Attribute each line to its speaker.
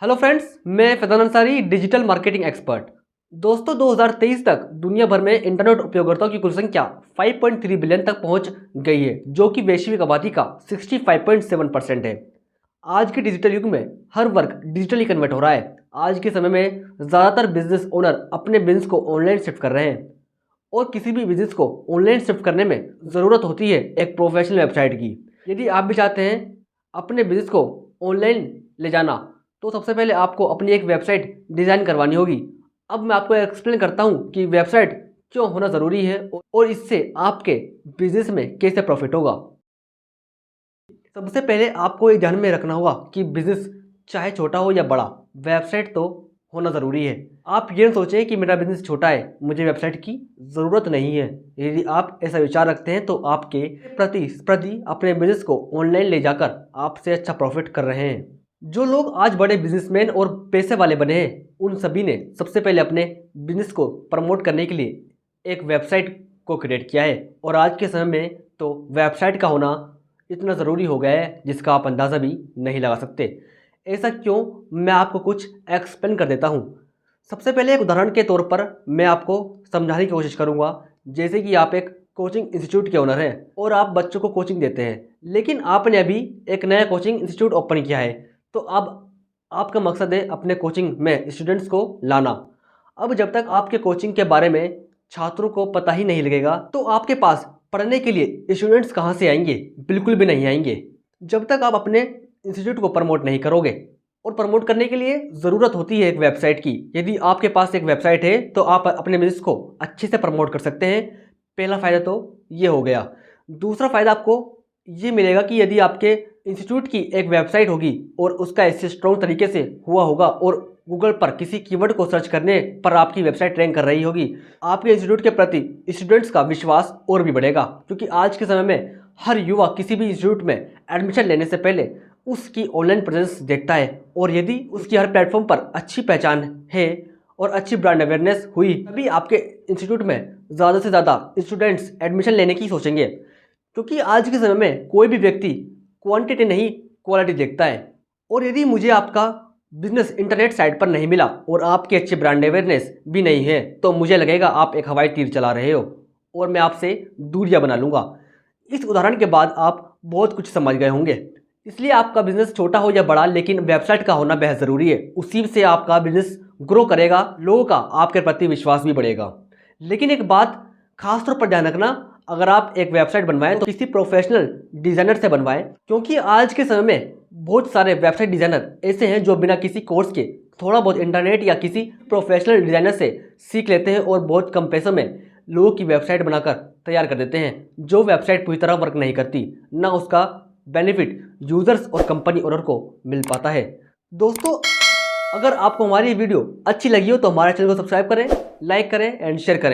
Speaker 1: Hello friends, मैं Faizan Ansari, digital marketing expert. दोस्तों, 2023 तक दुनिया भर में इंटरनेट उपयोगकर्ताओं की कुल संख्या 5.3 बिलियन तक पहुंच गई है, जो कि वैश्विक आबादी का 65.7% है। आज के डिजिटल युग में हर वर्ग डिजिटली कन्वर्ट हो रहा है। आज के समय में ज़्यादातर बिजनेस ओनर अपने बिजनेस को ऑनलाइन शिफ्ट कर रहे हैं, और किसी भी बिजनेस को ऑनलाइन शिफ्ट करने में ज़रूरत होती है एक प्रोफेशनल वेबसाइट की। यदि आप भी चाहते हैं अपने बिजनेस को ऑनलाइन ले जाना, तो सबसे पहले आपको अपनी एक वेबसाइट डिज़ाइन करवानी होगी। अब मैं आपको एक्सप्लेन करता हूँ कि वेबसाइट क्यों होना ज़रूरी है और इससे आपके बिजनेस में कैसे प्रॉफिट होगा। सबसे पहले आपको ये ध्यान में रखना होगा कि बिजनेस चाहे छोटा हो या बड़ा, वेबसाइट तो होना ज़रूरी है। आप ये न सोचें कि मेरा बिजनेस छोटा है, मुझे वेबसाइट की ज़रूरत नहीं है। यदि आप ऐसा विचार रखते हैं तो आपके प्रतिस्पर्धी अपने बिजनेस को ऑनलाइन ले जाकर आपसे अच्छा प्रॉफिट कर रहे हैं। जो लोग आज बड़े बिजनेसमैन और पैसे वाले बने हैं, उन सभी ने सबसे पहले अपने बिजनेस को प्रमोट करने के लिए एक वेबसाइट को क्रिएट किया है। और आज के समय में तो वेबसाइट का होना इतना ज़रूरी हो गया है जिसका आप अंदाज़ा भी नहीं लगा सकते। ऐसा क्यों, मैं आपको कुछ एक्सप्लेन कर देता हूँ। सबसे पहले एक उदाहरण के तौर पर मैं आपको समझाने की कोशिश करूँगा। जैसे कि आप एक कोचिंग इंस्टीट्यूट के ओनर हैं और आप बच्चों को कोचिंग देते हैं, लेकिन आपने अभी एक नया कोचिंग इंस्टीट्यूट ओपन किया है। तो अब आपका मकसद है अपने कोचिंग में स्टूडेंट्स को लाना। अब जब तक आपके कोचिंग के बारे में छात्रों को पता ही नहीं लगेगा, तो आपके पास पढ़ने के लिए स्टूडेंट्स कहाँ से आएंगे? बिल्कुल भी नहीं आएंगे, जब तक आप अपने इंस्टीट्यूट को प्रमोट नहीं करोगे। और प्रमोट करने के लिए ज़रूरत होती है एक वेबसाइट की। यदि आपके पास एक वेबसाइट है तो आप अपने बिजनेस को अच्छे से प्रमोट कर सकते हैं। पहला फ़ायदा तो ये हो गया। दूसरा फ़ायदा आपको ये मिलेगा कि यदि आपके इंस्टीट्यूट की एक वेबसाइट होगी और उसका ऐसे स्ट्रॉन्ग तरीके से हुआ होगा और गूगल पर किसी कीवर्ड को सर्च करने पर आपकी वेबसाइट रैंक कर रही होगी, आपके इंस्टीट्यूट के प्रति स्टूडेंट्स का विश्वास और भी बढ़ेगा। क्योंकि आज के समय में हर युवा किसी भी इंस्टीट्यूट में एडमिशन लेने से पहले उसकी ऑनलाइन प्रेजेंस देखता है, और यदि उसकी हर प्लेटफॉर्म पर अच्छी पहचान है और अच्छी ब्रांड अवेयरनेस हुई, तभी आपके इंस्टीट्यूट में ज़्यादा से ज़्यादा स्टूडेंट्स एडमिशन लेने की सोचेंगे। क्योंकि आज के समय में कोई भी व्यक्ति क्वांटिटी नहीं क्वालिटी देखता है। और यदि मुझे आपका बिजनेस इंटरनेट साइट पर नहीं मिला और आपकी अच्छी ब्रांड अवेयरनेस भी नहीं है, तो मुझे लगेगा आप एक हवाई तीर चला रहे हो और मैं आपसे दूरियां बना लूँगा। इस उदाहरण के बाद आप बहुत कुछ समझ गए होंगे। इसलिए आपका बिजनेस छोटा हो या बड़ा, लेकिन वेबसाइट का होना बेहद ज़रूरी है। उसी से आपका बिजनेस ग्रो करेगा, लोगों का आपके प्रति विश्वास भी बढ़ेगा। लेकिन एक बात खास तौर पर ध्यान रखना, अगर आप एक वेबसाइट बनवाएं तो किसी प्रोफेशनल डिज़ाइनर से बनवाएं। क्योंकि आज के समय में बहुत सारे वेबसाइट डिज़ाइनर ऐसे हैं जो बिना किसी कोर्स के थोड़ा बहुत इंटरनेट या किसी प्रोफेशनल डिज़ाइनर से सीख लेते हैं और बहुत कम पैसों में लोगों की वेबसाइट बनाकर तैयार कर देते हैं, जो वेबसाइट पूरी तरह वर्क नहीं करती, ना उसका बेनिफिट यूज़र्स और कंपनी ओनर को मिल पाता है। दोस्तों, अगर आपको हमारी वीडियो अच्छी लगी हो तो हमारे चैनल को सब्सक्राइब करें, लाइक करें एंड शेयर करें।